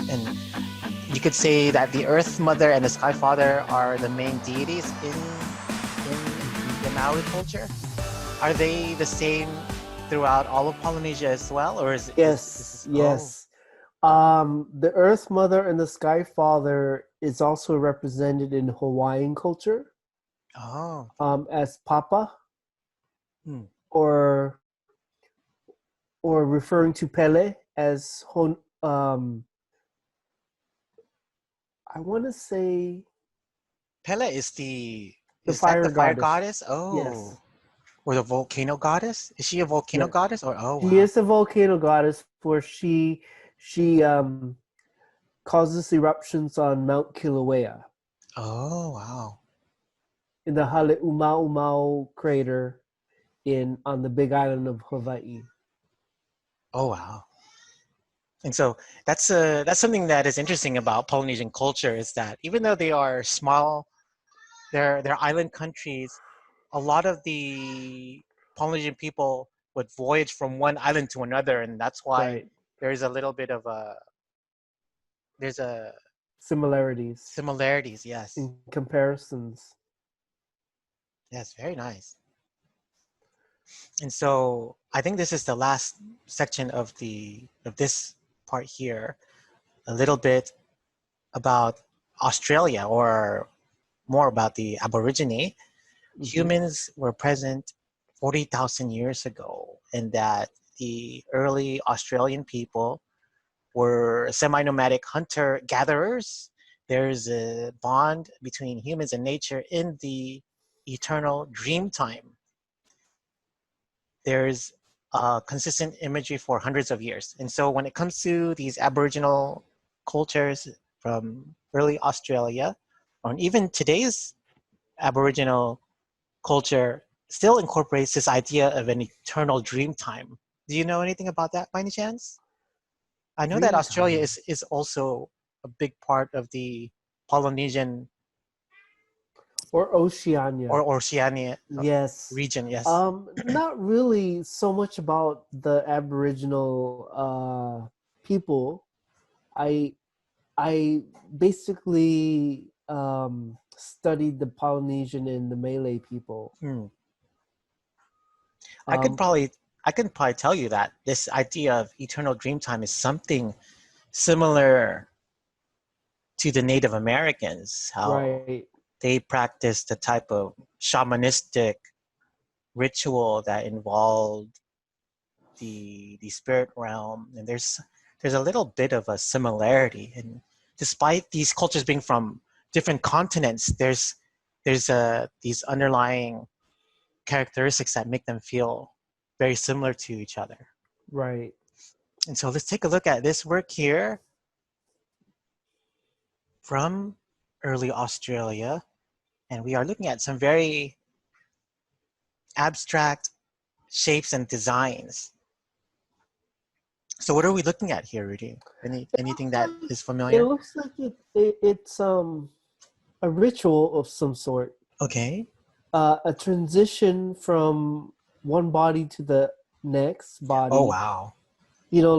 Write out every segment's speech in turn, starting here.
And you could say that the Earth Mother and the Sky Father are the main deities in the Maui culture. Are they the same throughout all of Polynesia as well, or is this Yes, is oh yes. The Earth Mother and the Sky Father is also represented in Hawaiian culture oh as Papa, hmm. or referring to Pele as I want to say Pele the is that the fire fire goddess. goddess? Oh, Yes, or the volcano goddess? Is she a volcano yes. goddess? Or oh She wow. is a volcano goddess, where she causes eruptions on Mount Kilauea Oh wow. in the Hale'uma'umau crater in on the Big Island of Hawaii. Oh wow. And so that's something that is interesting about Polynesian culture is that even though they are small, they're island countries, a lot of the Polynesian people would voyage from one island to another, and that's why Right. there's a little bit of there's a Similarities similarities. Yes, in comparisons. yes, very nice. And so I think this is the last section of this part here. A little bit about Australia, or more about the Aborigine. Hmm. Humans were present 40,000 years ago, and that the early Australian people were semi-nomadic hunter-gatherers. There's a bond between humans and nature in the eternal dream time. There's consistent imagery for hundreds of years. And so when it comes to these Aboriginal cultures from early Australia, or even today's Aboriginal culture still incorporates this idea of an eternal dream time. Do you know anything about that by any chance? I know that Dream Australia time is also a big part of the Polynesian or Oceania. or Oceania Yes. region, yes. Not really so much about the Aboriginal people. I I basically studied the Polynesian and the Malay people. Hmm. I could Um, probably I can probably tell you that this idea of eternal dream time is something similar to the Native Americans, how right, they practice the type of shamanistic ritual that involved the spirit realm, and there's a little bit of a similarity. And despite these cultures being from different continents, there's these underlying characteristics that make them feel very similar to each other. right. And so let's take a look at this work here from early Australia, and we are looking at some very abstract shapes and designs. So what are we looking at here, Rudy? It Anything looks that like is familiar? it's a ritual of some sort. Okay. A transition from one body to the next Oh body. wow. You know,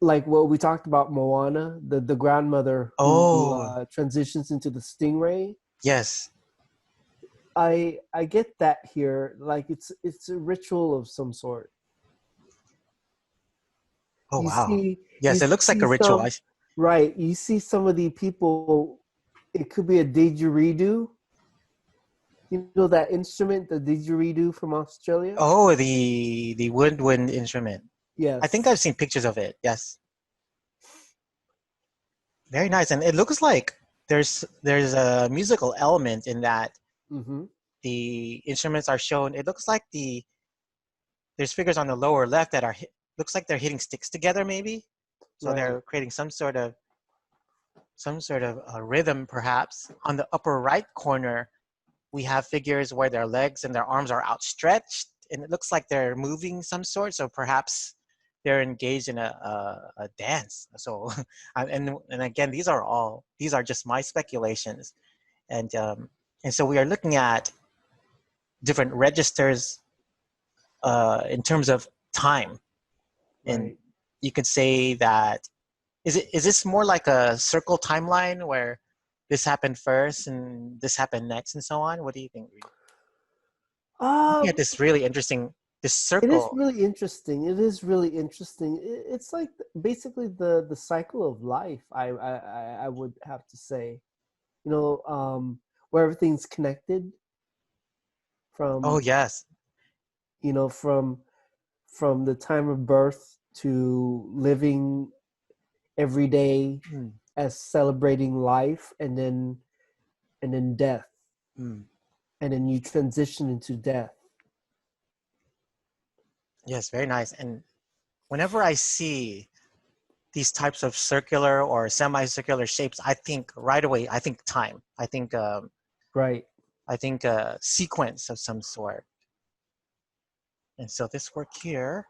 like what we talked about Moana, the grandmother who Oh transitions into the stingray. yes. I get that here. Like it's a ritual of some sort. Oh You wow. see you Yes, it looks like see a ritual. some right. You see some of the people. It could be a didgeridoo. You know that instrument, the didgeridoo from Australia. Oh, the woodwind instrument. I think I've Yes. seen pictures of it. Yes. Very nice. And it looks like there's a musical element in that Mm-hmm. the instruments are shown. It looks like there's figures on the lower left that are looks like they're hitting sticks together maybe. So Right. they're creating some sort of rhythm perhaps. On the upper right corner, we have figures where their legs and their arms are outstretched, and it looks like they're moving some sort. So perhaps they're engaged in a dance. So, and again, these are just my speculations, and so we are looking at different registers in terms of time, and Right. you could say that is this more like a circle timeline where this happened first and this happened next and so on? What do you think? Looking at Um, this really interesting this it is circle. really interesting. It is really interesting. It's like basically the cycle of life. I would have to say, you know, where everything's connected Oh from, yes. you know, from the time of birth to living every day Mm, as celebrating life, and then death, mm. and then you transition into death. Yes, very nice. And whenever I see these types of circular or semicircular shapes, I think right away. I think time. Right. I think a sequence of some sort. And so this work here,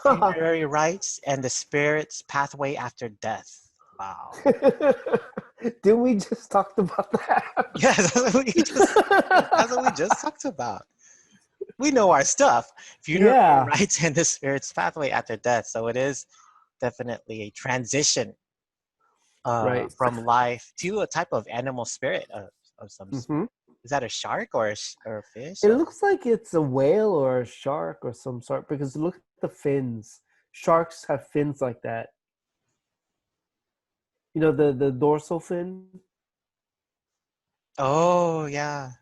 funerary rites and the spirit's pathway after death. Wow. Didn't we just talked about that? Yes, that's what we just talked about. We know our stuff. Funerary Yeah. rites and the spirit's pathway after death. So it is definitely a transition Right. from life to a type of animal spirit of some sort. Hmm. Is that a shark or or a fish? It Or looks like it's a whale or a shark or some sort because look at the fins. Sharks have fins like that. You know the dorsal fin. oh yeah.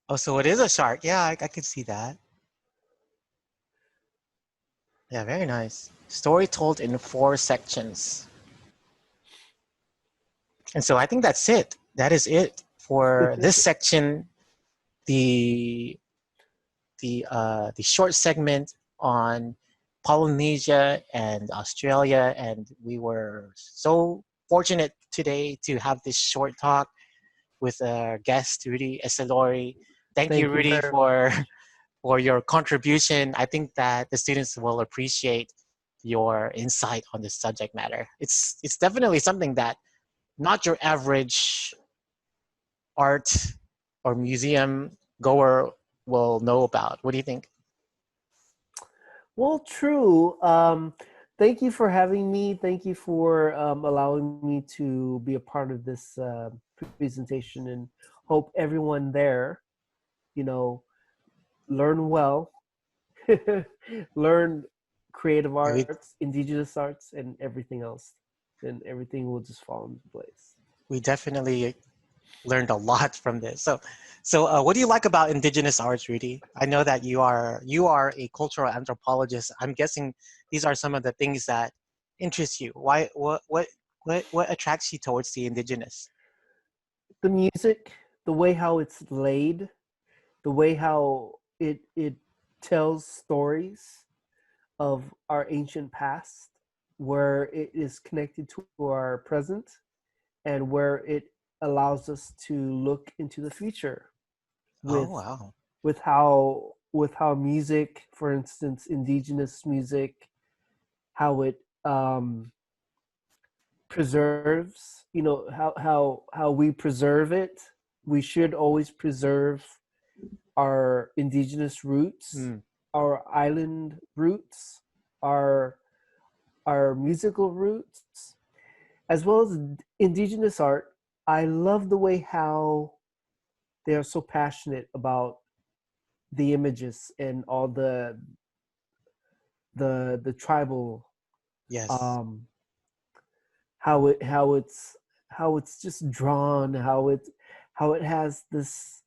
Oh, so it is a shark. Yeah, I can see that. Yeah, very nice. Story told in 4 sections. And so I think that's it. That is it for this section. The the short segment on Polynesia and Australia, and we were so fortunate today to have this short talk with our guest Rudy Esselori. Thank you, Thank you Rudy, very for much. for your contribution. I think that the students will appreciate your insight on this subject matter. It's definitely something that not your average art or museum goer will know about. What do you think? Well, true. Thank you for having me. Thank you for allowing me to be a part of this presentation, and hope everyone there, you know, learn well, learn creative Yeah, arts, indigenous arts, and everything else. Then everything will just fall into place. we definitely learned a lot from this. So what do you like about indigenous arts, Rudy? I know that you are a cultural anthropologist. I'm guessing these are some of the things that interest you. Why? What attracts you towards the indigenous? The music, the way how it's laid, the way how it tells stories of our ancient past, where it is connected to our present, and where it allows us to look into the future Oh with wow. with how music, for instance, indigenous music, how it preserves, you know, how we preserve it. We should always preserve our indigenous roots, Hmm. our island roots, our our musical roots, as well as indigenous art. I love the way how they are so passionate about the images and all the tribal, Yes. um how it's just drawn, how it has this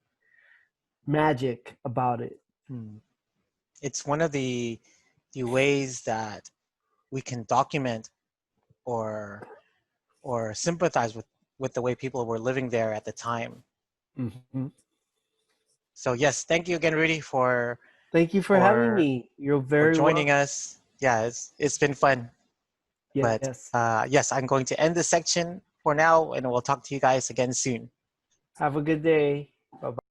magic about it. Hmm. It's one of the ways that we can document or or sympathize with the way people were living there at the time. Mm-hmm. So yes, thank you again, Rudy, Thank you for having for me. You're for very joining welcome. us. Yeah, it's been fun. But Yes. yes, I'm going to end this section for now, and we'll talk to you guys again soon. Have a good day. Bye bye.